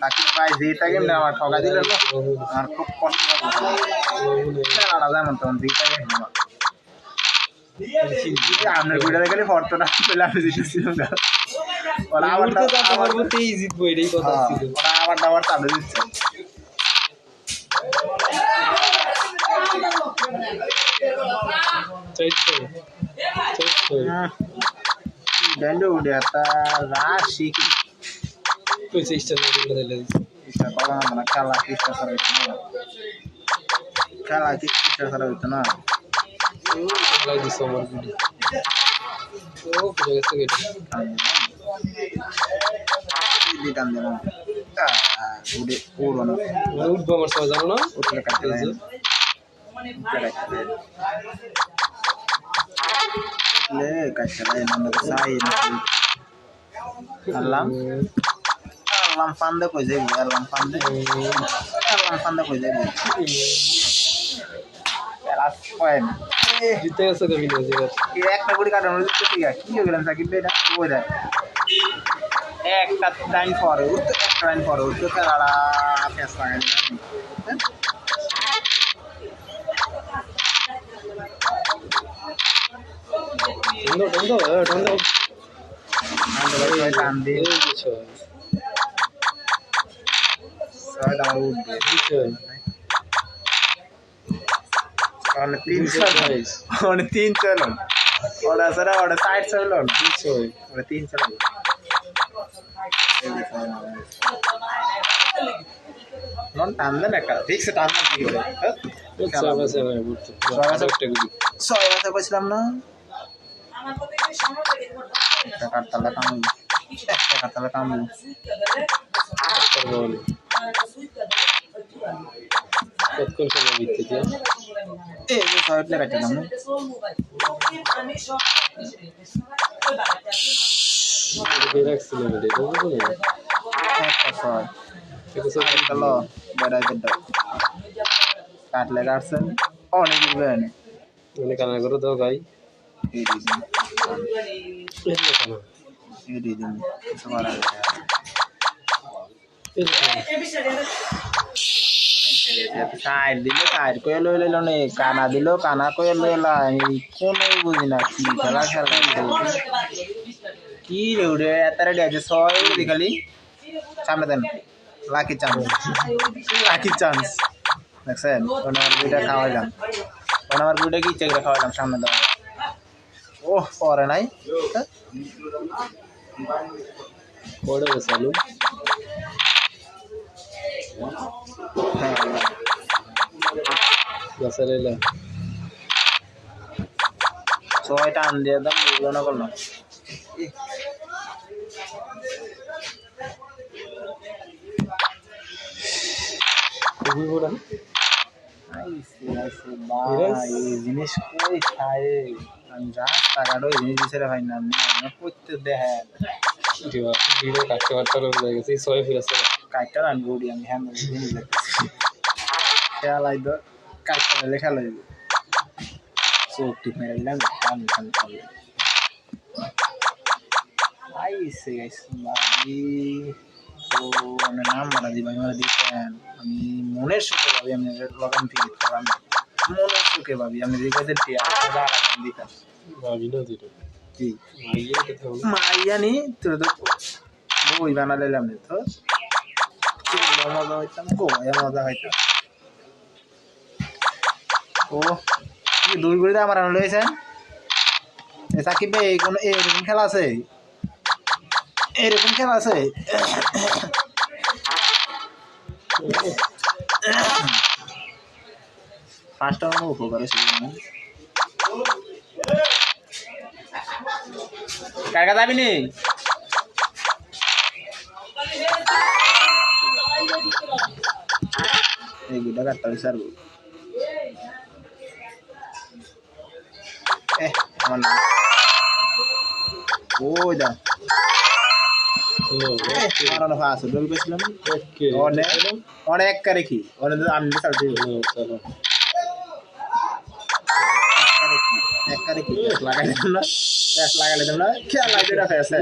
সাকিব ভাই যেটা গেম আমার ঠকা দিল না আমার খুব কষ্ট লাগে যেমন তখন যেটা গেম আপনার গুড়া দেখলে ফর্ত না পেলে আমি জিতেছিলাম ওরা আবার জিতবো এটাই কথা ছিল ওরা আবার চালু দিচ্ছে Dando udah rashi tuh sistem itu ada kita kalau mana kalah kita sarau itu na lagi somor gede oh kerja segede ini kan dia udah pulang udah nomor sama jalan no udah kata le kacalai nama saya alam panda ko jebi alam panda ko jebi last point জিতে গেছে কবি না জিগার কি একটা গুড়ি কাটানো দিতে ঠিক আছে কি হলো সাকিব ভাই না ওই দেখ একটা টাইম পরে উঠতে খেলাটা ফেস লাগাই দিলাম ঢন্ডো টান দিয়ে तीन चलो और सर और साइड चलो और तीन चलो नॉन टाइम दे ना कर ठीक से टाइम दे কইছিলাম না টাকার তালা কাম কতক্ষণ সময় বিতে দিয়ে এই যে সাইড লাগাইতে নাম রাখছিল এটা বুঝলো একটা ছয় চলো বেড়াই দেব কাটলে কাটছেন অনেক দিবেন মানে কানা করে দাও গাই এই দিন সবার সাইড দিলে সাইড করে লই লইল নে কানা দিল কানা করে লইলা কোনই বুঝি না কি খেলা কি রে উড়ে এত রেডি আছে ছয় দেখালি সামনে দেন লাকি চান্স দেখছেন ওনার দুইটা খাওয়াইলাম ওনার দুইটা কি চেক খাওয়াইলাম সামনে দেওয়া ও পরে নাই পড়ে গেছে আলু গাছালেলা ছয়টা আন দিয়ে দাম বুঝলো না করলাম খুবই বড় জিনিস কই খায় আমি যা টাকাটা জিনিস দিছে রে ভাই না করতে দেখেন ভিডিও কাটতে পারতে হয়ে গেছে ছয় ফিরেছে কাটটা আনবো আমি হ্যাঁ জিনিস দেখতেছি খেলাই তো কাটটা লেখা লাগবে চোখ টিপ মেরে দিলাম খান আইসে বাড়ি তো আমার নাম মারা দিবা আমার দিতেন আমি মনের সুখে ভাবি আমি লগন ফিরে করলাম মনের সুখে ভাবি আমি রেখেদের দিতাম ভাবি না দিল কি মাইয়া কথা বল মাইয়া নি তোর তো বই বানালাম তো মজা হইতাম মজা হইতাম ও কি দূর করে আমার আনলো হয়েছেন সাকিব ভাই কোনো এরকম খেলা আছে পাঁচটা উপকার কাকা যাবি নি এই গুড়া কাটতে হবে স্যার আমার নাম ওই দা অনেক রেখি অনেক আমি একবারে কি লাগাই দিলাম না প্যাস লাগাই দিলাম না খেলা যেটা ফেসে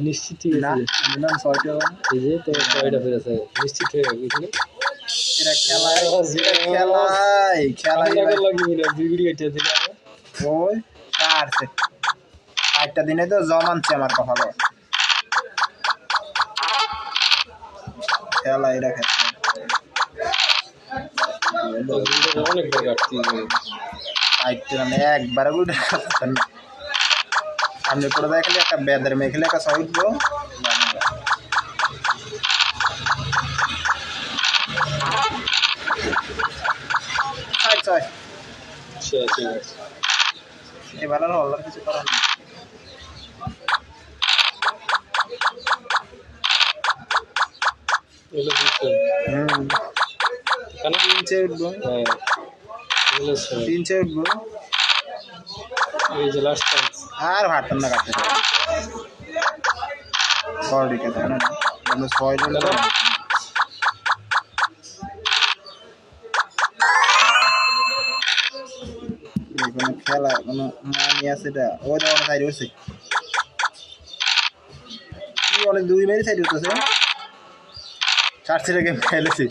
নিশ্চিত ঠিক না আছে আমি নাম 6টা এই যে তো ছয়টা ফেরেছে নিশ্চিত হয়ে বুঝলি এটা খেলাই ভিডিও এটা দিলে ওই কারছে 8টা দিনে তো জমানছে আমার কপালে খেলা এটা খেলছে অনেকবার কাটছি মানে একবার গুলো সামনে করে দেখলে একটা বেদের মেখলে একটা সহিত গো ছয় আচ্ছা ঠিক আছে এবার আর অল্লার কিছু করার নেই এগুলো দিচ্ছে কেন 3 উঠবো হ্যাঁ এগুলো 3 উঠবো এই যে লাস্ট চান্স আর ভাটতাম না কাটতে সরি কে জানো না আমরা 6 জন কোনো খেলা কোনো মানি আছে এটা ওই তো অনেক সাইড উঠছে কি অনেক দুই মেরে সাইড উঠতেছে 4 গেম খেলেছি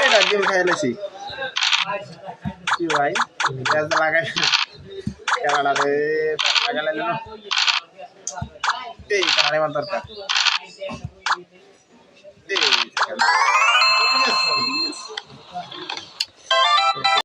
এটা গেম খেলেছি কি ভাই গ্যাস লাগাই খেলাটা রে লাগালে না এই কারে মান দরকার এই